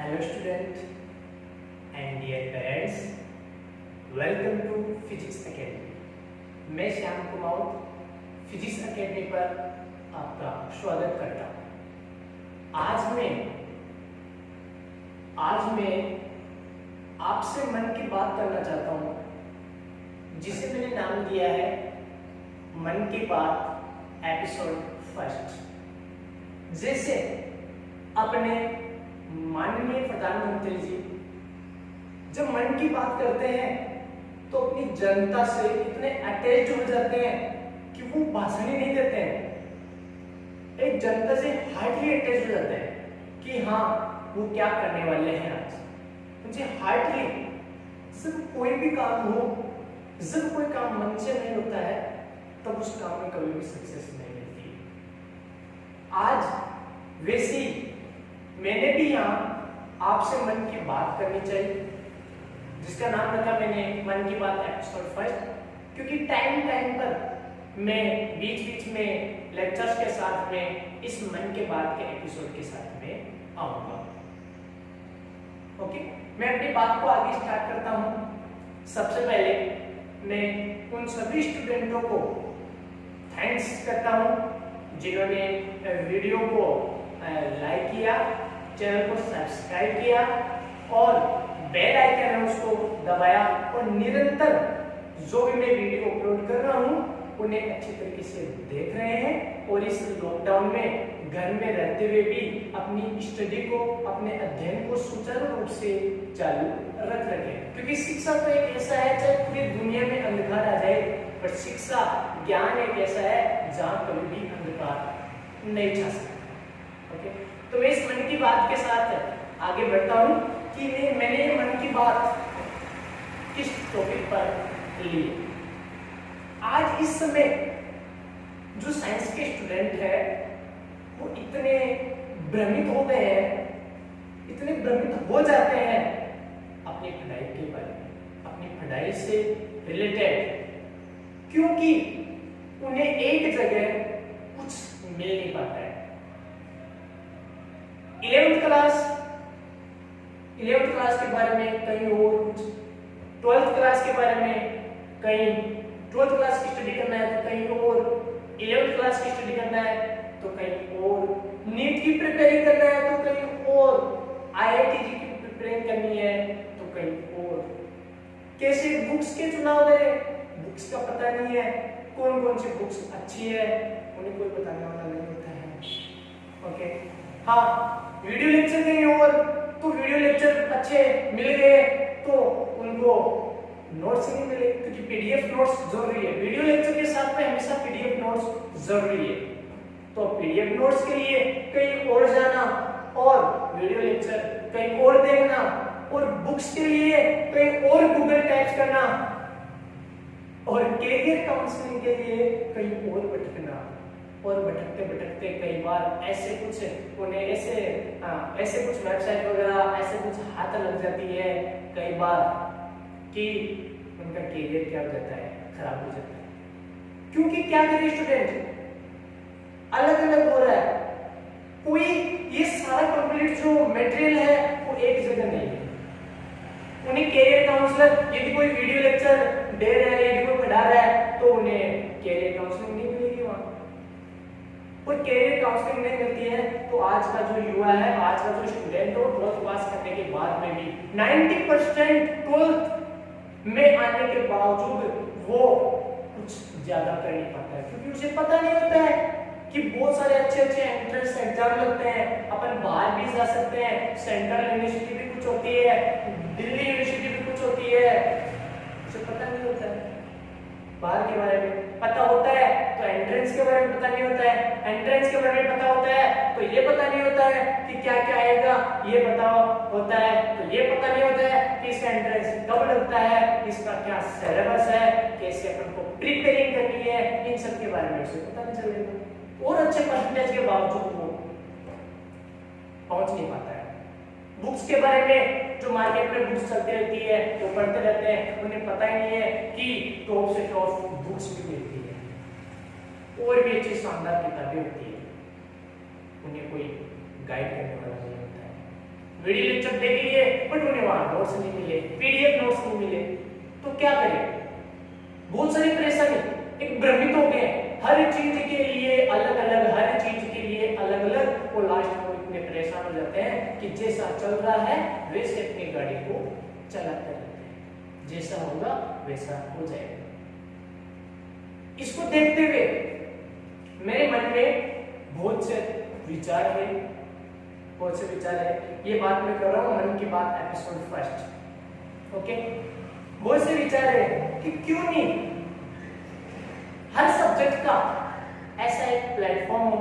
Hello student and dear parents, welcome to Physics Academy। मैं Shyam Kumar physics academy पर आपका स्वागत करता हूँ। आज मैं आपसे मन की बात करना चाहता हूँ, जिसे मैंने नाम दिया है मन की बात एपिसोड फर्स्ट। जैसे अपने माननीय प्रधानमंत्री जी जब मन की बात करते हैं तो अपनी जनता से इतने अटैच हो जाते हैं कि वो भाषण ही नहीं देते हैं। एक जनता से हार्टली अटैच हो जाते हैं कि हाँ वो क्या करने वाले हैं आज। मुझे हार्टली सिर्फ कोई भी काम हो, जब कोई काम मन से नहीं होता है तब उस काम में कभी भी सक्सेस नहीं मिलती। आज वैसी मैंने भी यहाँ आपसे मन की बात करनी चाहिए, जिसका नाम रखा मैंने मन की बात एपिसोड फर्स्ट, क्योंकि टाइम पर मैं बीच बीच में लेक्चर्स के साथ में इस मन की बात के एपिसोड के साथ में आऊंगा। ओके, मैं अपनी बात को आगे स्टार्ट करता हूँ। सबसे पहले मैं उन सभी स्टूडेंटों को थैंक्स करता हूँ जिन्होंने वीडियो को लाइक किया, चैनल को सब्सक्राइब किया और बेल आइकन है उसको दबाया और निरंतर जो भी मैं वीडियो अपलोड कर रहा हूँ उन्हें अच्छी तरीके से देख रहे हैं और इस लॉकडाउन में घर में रहते हुए भी अपनी स्टडी को, अपने अध्ययन को सुचारू रूप से चालू रख रहे हैं। क्योंकि शिक्षा तो एक ऐसा है, चाहे पूरी दुनिया में अंधकार आ जाए, पर शिक्षा ज्ञान एक ऐसा है जहाँ कभी भी अंधकार नहीं छा सकता। ओके, तो मैं इस मन की बात के साथ आगे बढ़ता हूँ कि मैंने मन की बात किस टॉपिक पर ली। आज इस समय जो साइंस के स्टूडेंट है वो इतने भ्रमित हो गए हैं, इतने भ्रमित हो जाते हैं अपनी पढ़ाई के बारे में, अपनी पढ़ाई से रिलेटेड, क्योंकि उन्हें एक जगह कुछ मिल नहीं पाता है। 11th क्लास के बारे में कहीं और कुछ, 12th क्लास के बारे में कहीं, 12th क्लास की स्टडी करना है तो कहीं और, 11th क्लास की स्टडी करना है तो कहीं और, नीट की प्रिपेयरिंग करना है तो कहीं और, IIT की प्रिपेयरिंग करनी है तो कहीं और। कैसे बुक्स के चुनाव करें, बुक्स का पता नहीं है, कौन कौन सी बुक्स अच्छी है उन्हें कोई बताने वाला नहीं होता है। ओके, हाँ, वीडियो लेक्चर कहीं और तो वीडियो लेक्चर अच्छे मिल गए तो उनको नोट्स नहीं मिले, क्योंकि PDF नोट्स जरूरी है। वीडियो लेक्चर के साथ में हमेशा PDF नोट्स जरूरी है। तो PDF नोट्स के लिए कहीं और जाना और वीडियो लेक्चर कहीं और देखना, और बुक्स के लिए कहीं और गूगल टाइप करना, और करियर काउंसलिंग के लिए कहीं और भटकना, और भटकते भटकते कई बार ऐसे कुछ उन्हें ऐसे कुछ वेबसाइट वगैरह ऐसे कुछ हाथ लग जाती है कई बार कि उनका करियर क्या हो जाता है, खराब हो जाता है। क्योंकि क्या करे स्टूडेंट, अलग अलग हो रहा है, कोई ये सारा कंप्लीट जो मटेरियल है वो एक जगह नहीं है। उन्हें करियर काउंसलर यदि कोई वीडियो लेक्चर दे रहा है, यदि कोई पढ़ा रहा है तो उन्हें करियर काउंसलिंग नहीं मिलेगी वहां, और करियर काउंसलिंग नहीं मिलती है तो आज का जो युवा है, आज का जो स्टूडेंट हो, 12th पास करने के बाद में भी 90% 12th में आने के बावजूद वो कुछ ज्यादा कर नहीं पाता है, क्योंकि उसे पता नहीं होता है कि बहुत सारे अच्छे अच्छे एंट्रेंस एग्जाम लगते हैं, अपन बाहर भी जा सकते हैं, सेंट्रल यूनिवर्सिटी भी कुछ होती है, दिल्ली यूनिवर्सिटी भी कुछ होती है, उसे पता नहीं होता है। बाहर के बारे में पता होता है तो एंट्रेंस के बारे में पता नहीं होता है, एंट्रेंस के बारे में पता होता है तो ये पता नहीं होता है कि क्या क्या आएगा, ये पता होता है तो ये पता नहीं होता है कि इसका एंट्रेंस कब लगता है, इसका क्या सिलेबस है, कैसे अपन को प्रिपेयरिंग करनी है, इन सब के बारे में उसे पता नहीं चलेगा, और अच्छे परसेंटेज के बावजूद वो पहुंच नहीं पाता है। बुक्स के बारे में जो मार्केट में बुक्स चलती रहती है वो पढ़ते रहते हैं, उन्हें पता ही नहीं है कि टॉप से टॉप बुक्स भी मिलती है और भी अच्छी शानदार किताबें होती है, उन्हें कोई गाइड करने वाला नहीं होता है, वीडियो लेक्चर देख लिए बट उन्हें वहां नोट्स नहीं मिले, पीडीएफ नोट्स नहीं मिले, तो क्या करें? बहुत सारी परेशानी, एक भ्रमित हो गए, हर चीज के लिए अलग अलग, हर चीज के लिए अलग अलग, और लास्ट में इतने परेशान हो जाते हैं कि जैसा चल रहा है वैसे अपनी गाड़ी को चलाते रहते हैं, जैसा होगा वैसा हो जाएगा। इसको देखते हुए मेरे मन में बहुत से विचार है, बहुत से विचार है, ये बात मैं कर रहा हूं मन की बात एपिसोड 1। ओके, बहुत से विचार है कि क्यों नहीं हर सब्जेक्ट का ऐसा एक प्लेटफॉर्म हो,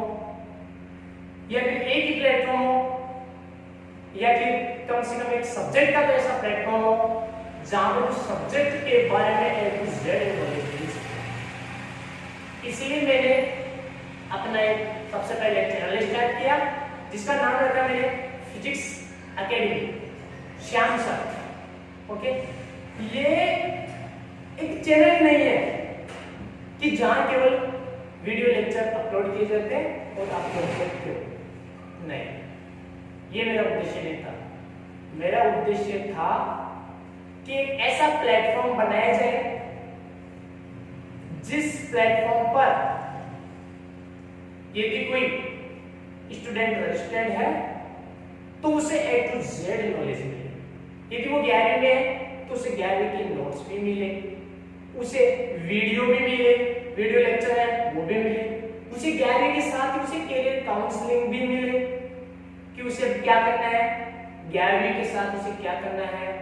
या फिर एक ही प्लेटफॉर्म हो, या फिर कम से कम एक सब्जेक्ट का तो ऐसा प्लेटफॉर्म हो जहां पर उस सब्जेक्ट के बारे में A to Z नॉलेज मिल सके। इसीलिए मैंने अपना एक सबसे पहले चैनल स्टार्ट किया जिसका नाम रखा मैंने physics academy, Shyam sir. Okay, ये एक चैनल नहीं है कि जहां केवल वीडियो लेक्चर अपलोड किए जाते हैं और आप लोग देखते हो, नहीं, ये मेरा उद्देश्य नहीं था। मेरा उद्देश्य था कि एक ऐसा प्लेटफॉर्म बनाया जाए जिस प्लेटफॉर्म पर यदि कोई स्टूडेंट रजिस्टर्ड है तो उसे A to Z नॉलेज मिले, यदि वो 11वीं में है तो उसे 11वीं की नोट्स भी मिले, उसे वीडियो भी मिले, वीडियो लेक्चर है वो भी मिले, उसे 11वीं के साथ ही उसे करियर काउंसलिंग भी मिले कि उसे क्या करना है, 11वीं के साथ उसे क्या करना है,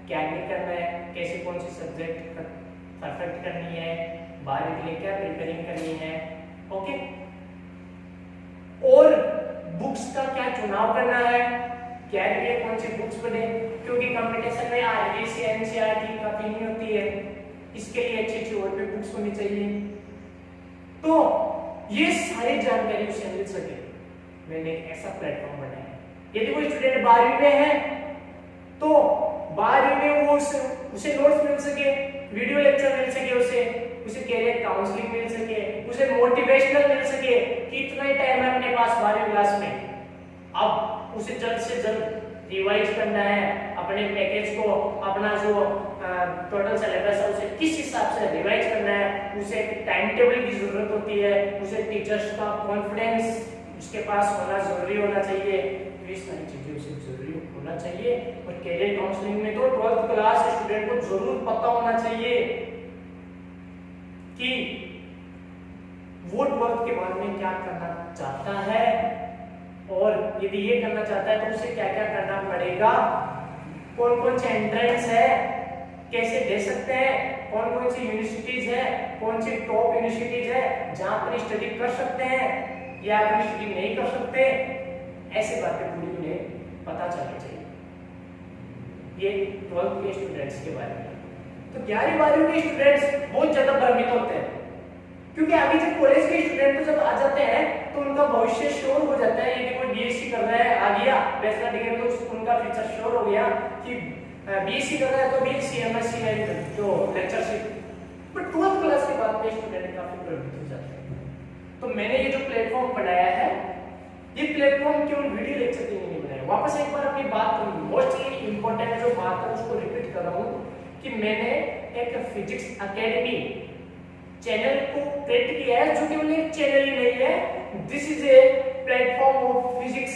क्या नहीं करना है, कैसे कौन सी सब्जेक्ट परफेक्ट करनी है, 12वीं के लिए क्या प्रिपेयरिंग करनी है। ओके, और बुक्स का क्या चुनाव करना है, क्या लिए कौन सी बुक्स पढ़े, क्योंकि कंपटीशन में आईबीसी एनसीईआरटी काफी नहीं होती है, इसके लिए अच्छी अच्छी और भी बुक्स होनी चाहिए। तो ये सारी जानकारी उसे मिल सके, मैंने एक ऐसा प्लेटफॉर्म बनाया। यदि कोई स्टूडेंट 12वीं में है तो 12वीं में वो उसे नोट्स मिल सके, वीडियो लेक्चर मिल सके, उसे कैरियर काउंसलिंग मिल सके, उसे मोटिवेशनल मिल सके कि इतना ही टाइम है अपने पास 12वीं क्लास में, अब उसे जल्द से जल्द रिवाइज करना है अपने पैकेज को, अपना जो टोटल सिलेबस है उसे किस हिसाब से रिवाइज करना है, उसे टाइम टेबल की जरूरत होती है, उसे टीचर्स का कॉन्फिडेंस उसके पास होना जरूरी होना चाहिए, तो ये सारी चीजें उसे जरूरी होना चाहिए। और कैरियर काउंसलिंग में तो 12th क्लास स्टूडेंट को जरूर पता होना चाहिए कि वो 12th के बाद में क्या करना चाहता है, और यदि ये करना चाहता है तो उसे क्या क्या करना पड़ेगा, कौन कौन से एंट्रेंस है, कैसे दे सकते हैं, कौन कौन सी यूनिवर्सिटीज है, कौन सी टॉप यूनिवर्सिटीज है जहां पर स्टडी कर सकते हैं या फिर स्टडी नहीं कर सकते, ऐसे बातें पूरी उन्हें पता चलनी चाहिए। ये 12th के स्टूडेंट्स के बारे में। तो 11वीं 12वीं के स्टूडेंट्स बहुत ज्यादा भ्रमित होते हैं, क्योंकि अभी जब कॉलेज के स्टूडेंट जब आ जाते हैं तो उनका भविष्य श्योर हो जाता है। यदि कोई बीएससी कर रहा है, आ गया बैचलर डिग्री, तो उनका फ्यूचर श्योर हो गया कि बीएससी कर रहा है तो बीएससी एमएससी है जो लेक्चरशिप। बट 12th क्लास के बाद में स्टूडेंट काफी प्रभावित हो जाते हैं। तो मैंने ये जो प्लेटफॉर्म बनाया है, ये प्लेटफॉर्म केवल वीडियो लेक्चर के लिए नहीं बनाया। वापस एक बार अपनी बात मोस्टली इंपॉर्टेंट जो बात है उसको रिपीट कर रहा हूँ कि मैंने एक फिजिक्स एकेडमी चैनल को क्रिएट किया है, जो केवल एक चैनल ही नहीं है, this is a platform of physics.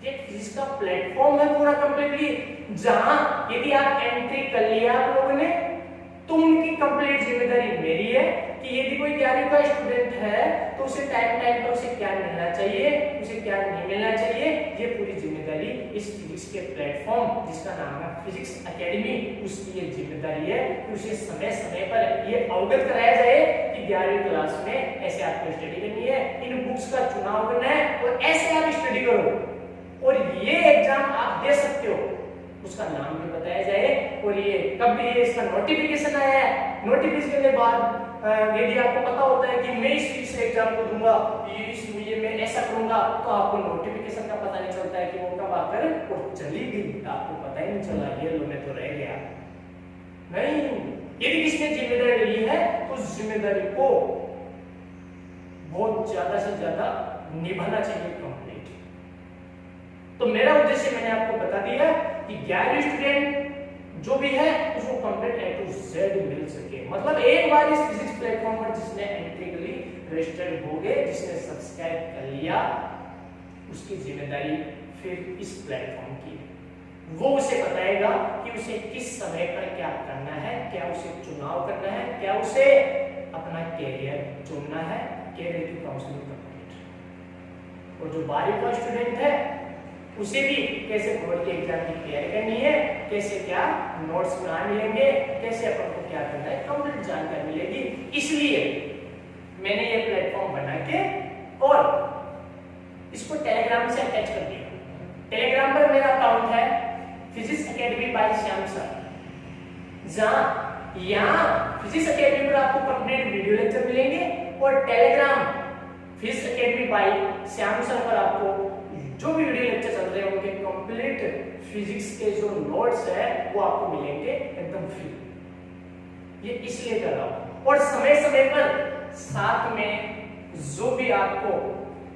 ये फिजिक्स का प्लेटफॉर्म है पूरा कंप्लीटली, जहां यदि आप एंट्री कर लिया आप लोगों ने तो उनकी कंप्लीट जिम्मेदारी मेरी है कि यदि कोई 11वीं का स्टूडेंट है तो उसे टाइम टाइम पर उसे क्या मिलना चाहिए, उसे क्या नहीं मिलना चाहिए, ये पूरी जिम्मेदारी इस फिजिक्स के प्लेटफॉर्म जिसका नाम है फिजिक्स एकेडमी, उसकी ये जिम्मेदारी है कि उसे समय समय पर ये अवगत कराया जाए कि 11वीं क्लास में ऐसे आपको स्टडी करनी है, इन बुक्स का चुनाव करना है और ऐसे आप स्टडी करो और ये एग्जाम आप दे सकते हो, उसका नाम भी बताया जाए और ये कब भी ये इसका नोटिफिकेशन आया है, नोटिफिकेशन के बाद यदि आपको पता होता है कि मैं इस एग्जाम को दूंगा, ये मैं ऐसा करूंगा, तो आपको नोटिफिकेशन का पता नहीं चलता है कि वो कब आकर और चली गई, आपको पता ही नहीं चला, ये लो में तो रह गया। नहीं, यदि किसने जिम्मेदारी ली है तो उस जिम्मेदारी को बहुत ज्यादा से ज्यादा निभाना चाहिए कंप्लीट। तो मेरा उद्देश्य मैंने आपको बता दिया कि 11वीं स्टूडेंट जो भी है उसको कंप्लीट A to Z मिल सके। मतलब एक बार इस फिजिक्स प्लेटफॉर्म पर जिसने एंट्रिकली रजिस्टर्ड हो गए, जिसने सब्सक्राइब कर लिया, उसकी जिम्मेदारी फिर इस प्लेटफॉर्म की है। वो उसे बताएगा कि उसे किस समय पर क्या करना है, क्या उसे चुनाव करना है, क्या उसे अपना कैरियर चुनना है, कैरियर की काउंसलिंग कंप्लीट। और जो 12वीं का स्टूडेंट है उसे भी कैसे बोर्ड के एग्जाम की तैयारी करनी है, कैसे क्या नोट्स कहाँ मिलेंगे, कैसे अपन को क्या करना है, कंप्लीट जानकारी मिलेगी। इसलिए मैंने ये प्लेटफॉर्म बना के और इसको टेलीग्राम से अटैच कर दिया। टेलीग्राम पर मेरा अकाउंट है physics academy by Shyam sir, जहां यहाँ फिजिक्स एकेडमी पर आपको कंप्लीट वीडियो लेक्चर मिलेंगे और Telegram physics academy by Shyam sir पर आपको जो भी वीडियो लेक्चर चल रहे हैं उनके कंप्लीट फिजिक्स के जो नोट्स है वो आपको मिलेंगे एकदम फ्री। ये इसलिए कर रहा हूं और समय समय पर साथ में जो भी आपको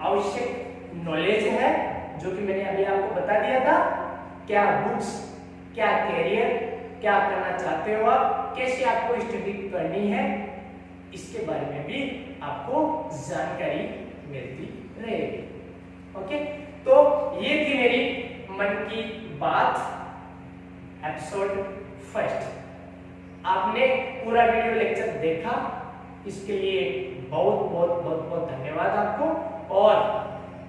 आवश्यक नॉलेज है, जो कि मैंने अभी आपको बता दिया था, क्या बुक्स, क्या कैरियर, क्या करना चाहते हो आप, कैसे आपको स्टडी करनी है, इसके बारे में भी आपको जानकारी मिलती रहेगी। ओके, तो ये थी मेरी मन की बात एपिसोड 1। आपने पूरा वीडियो लेक्चर देखा, इसके लिए बहुत बहुत बहुत बहुत धन्यवाद आपको। और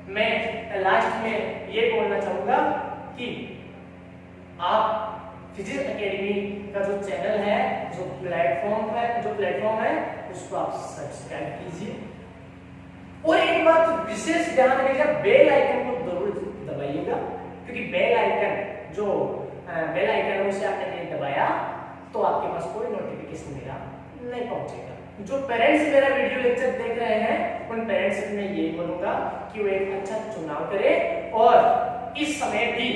मैं लास्ट में ये बोलना चाहूंगा कि आप फिजिक्स एकेडमी का जो चैनल है, जो प्लेटफॉर्म है उसको आप सब्सक्राइब कीजिए। और एक बात विशेष ध्यान रखिएगा, बेल आइकन को जरूर दबाइएगा, क्योंकि बेल आइकन है उसे आपने नहीं दबाया तो आपके पास कोई नोटिफिकेशन मेरा नहीं पहुंचेगा। जो पेरेंट्स मेरा वीडियो लेक्चर देख रहे हैं उन पेरेंट्स से मैं यही बोलूंगा कि वो एक अच्छा चुनाव करें और इस समय भी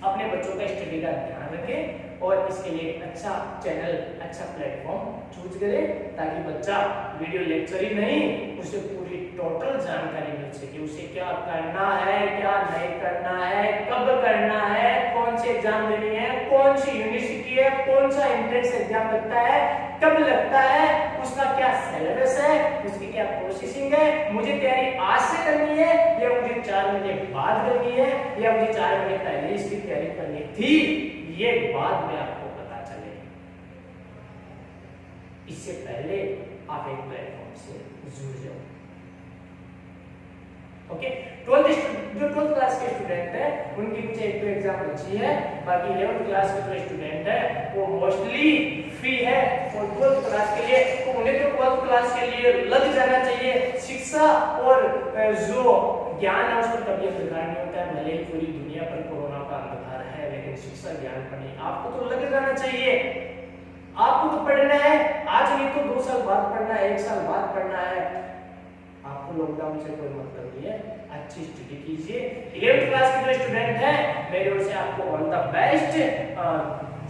अपने बच्चों का स्टडी का ध्यान रखें और इसके लिए अच्छा चैनल, अच्छा प्लेटफॉर्म चूज करें, ताकि बच्चा वीडियो लेक्चर ही नहीं, उसे पूरी टोटल जानकारी मिल सके। उसे क्या करना है, क्या नहीं करना है, कब करना है, कौन सी एग्जाम देनी है, कौन सी यूनिवर्सिटी है, कौन सा एंट्रेंस एग्जाम लगता है, कब लगता है, उसका क्या सिलेबस है, उसकी क्या प्रोसेसिंग है, मुझे तैयारी आज से करनी है या मुझे 4 महीने बाद करनी है या मुझे 4 महीने पहले इसकी तैयारी करनी थी, ये बाद में आपको पता चले। इससे पहले आप एक प्लेटफॉर्म से जुड़ जाओ। ओके, जो 12th क्लास के स्टूडेंट है उनकी कुछ एक तो एग्जाम बची है, बाकी 11th क्लास के जो स्टूडेंट है वो मोस्टली फ्री है। और 12th क्लास के लिए तो उन्हें तो 12th क्लास के लिए लग जाना चाहिए। शिक्षा और जो ज्ञान है उसको कभी अंधकार नहीं होता है, भले ही पूरी दुनिया पर कोरोना का अंधकार है, लेकिन शिक्षा ज्ञान पर नहीं। आपको तो लग जाना चाहिए, आपको तो पढ़ना है, आज नहीं तो 2 साल बाद पढ़ना है, 1 साल बाद पढ़ना है। आपको लॉकडाउन से कोई मतलब नहीं है, अच्छी स्टडी कीजिए। 11th क्लास के जो स्टूडेंट हैं मेरे ओर से आपको ऑल द बेस्ट।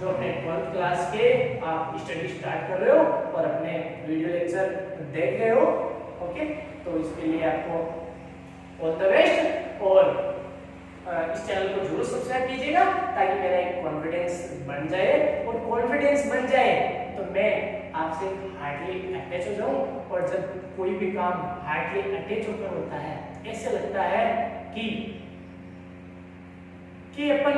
जो अपने 12th क्लास के आप स्टडी स्टार्ट कर रहे हो और अपने वीडियो लेक्चर देख रहे हो, ओके, तो इसके लिए आपको ऑल द बेस्ट। और इस चैनल को जरूर सब्सक्राइब कीजिएगा ताकि मेरा एक कॉन्फिडेंस बन जाए, और कॉन्फिडेंस बन जाए तो मैं आपसे हार्डली अटैच हो जाऊं। और जब कोई भी काम हार्डली अटैच होकर होता है, ऐसे लगता है कि अपन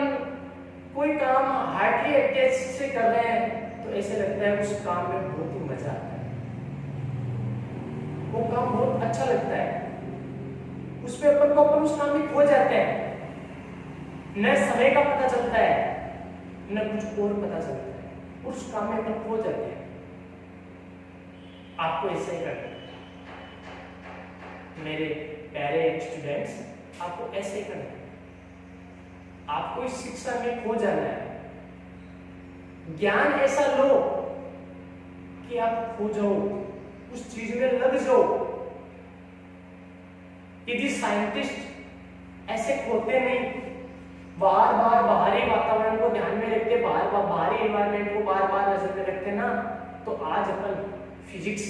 कोई काम हार्डली अटैच से कर रहे हैं, तो ऐसे लगता है उस काम में बहुत ही मजा आता है, वो काम बहुत अच्छा लगता है, उस पे अपन उस काम में खो जाते हैं, न समय का पता चलता है न कुछ और पता चलता है, उस काम में अपन खो जाते हैं। आपको ऐसे ही करना है मेरे प्यारे स्टूडेंट्स, आपको ऐसे ही करना है। आपको इस शिक्षा में खो जाना है, ज्ञान ऐसा लो कि आप खो जाओ, उस चीज में लग जाओ। यदि साइंटिस्ट ऐसे खोते नहीं, बार बार बाहरी वातावरण को ध्यान में रखते, बाहरी एनवायरनमेंट को बार बार नजर में रखते ना, तो आज अपन फिजिक्स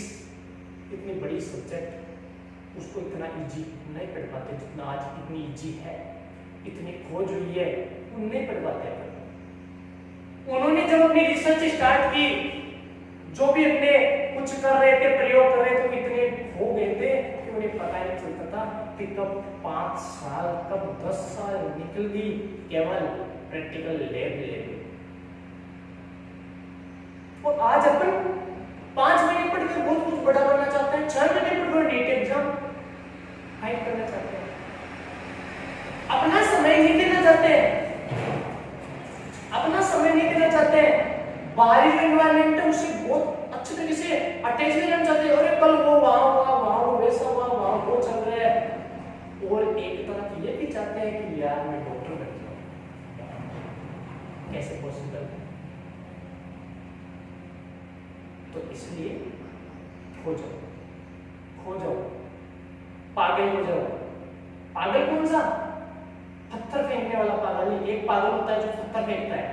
इतनी बड़ी सब्जेक्ट उसको इतना इजी नहीं पढ़ पाते जितना आज इतनी इजी है। इतनी खोज हुई है, वो नहीं पढ़ पाते अपन। उन्होंने जब अपनी रिसर्च स्टार्ट की, जो भी अपने कुछ कर रहे थे, प्रयोग कर रहे थे, वो इतने खो गए थे कि उन्हें पता ही नहीं चलता था कि कब 5 साल कब 10 साल निकल गई केवल प्रैक्टिकल लैब लेवल। और आज अपन 5 महीने पढ़कर बहुत कुछ बड़ा बनना चाहते हैं, 6 महीने पढ़कर नीट एग्जाम फाइट करना चाहते हैं, अपना समय नहीं देना चाहते हैं, अपना समय नहीं देना चाहते हैं, बाहरी एनवायरनमेंट है उसे बहुत अच्छे तरीके से अटैच नहीं रहना चाहते। अरे कल वो वहां वैसा हुआ, वहां वो चल रहा है। और एक तरफ ये भी चाहते हैं कि यार मैं डॉक्टर बन जाऊं, कैसे पॉसिबल है? तो इसलिए खो जाओ, पागल हो जाओ। पागल कौन सा? पत्थर फेंकने वाला पागल नहीं। एक पागल होता है जो पत्थर फेंकता है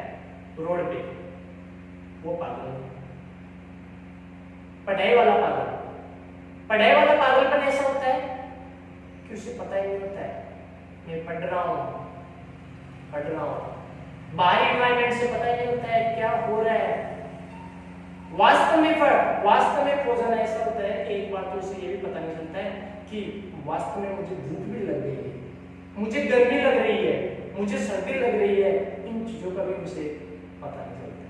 रोड पे, वो पागल है। पढ़ाई वाला पागलपन ऐसा होता है कि उसे पता ही नहीं होता है मैं पढ़ रहा हूं। बाहरी एनवायरनमेंट से पता ही नहीं होता है क्या हो रहा है। वास्तव में खो जाना ऐसा होता है कि एक बार तो उसे ये भी पता नहीं चलता है कि वास्तव में मुझे भूख भी लग रही है, मुझे गर्मी लग रही है, मुझे सर्दी लग रही है। इन चीजों का भी मुझे पता नहीं चलता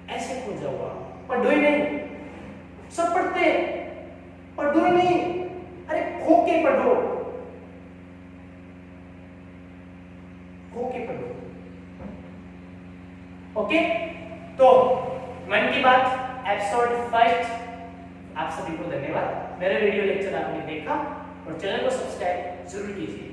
है। ऐसे खो जाओ आप। पढ़ो ही नहीं, सब पढ़ते हैं, पढ़ो ही नहीं। अरे खो के पढ़ो, ओके। तो मन की बात एपिसोड 5 आप सभी को धन्यवाद। मेरे वीडियो लेक्चर आपने देखा और चैनल को सब्सक्राइब जरूर कीजिए।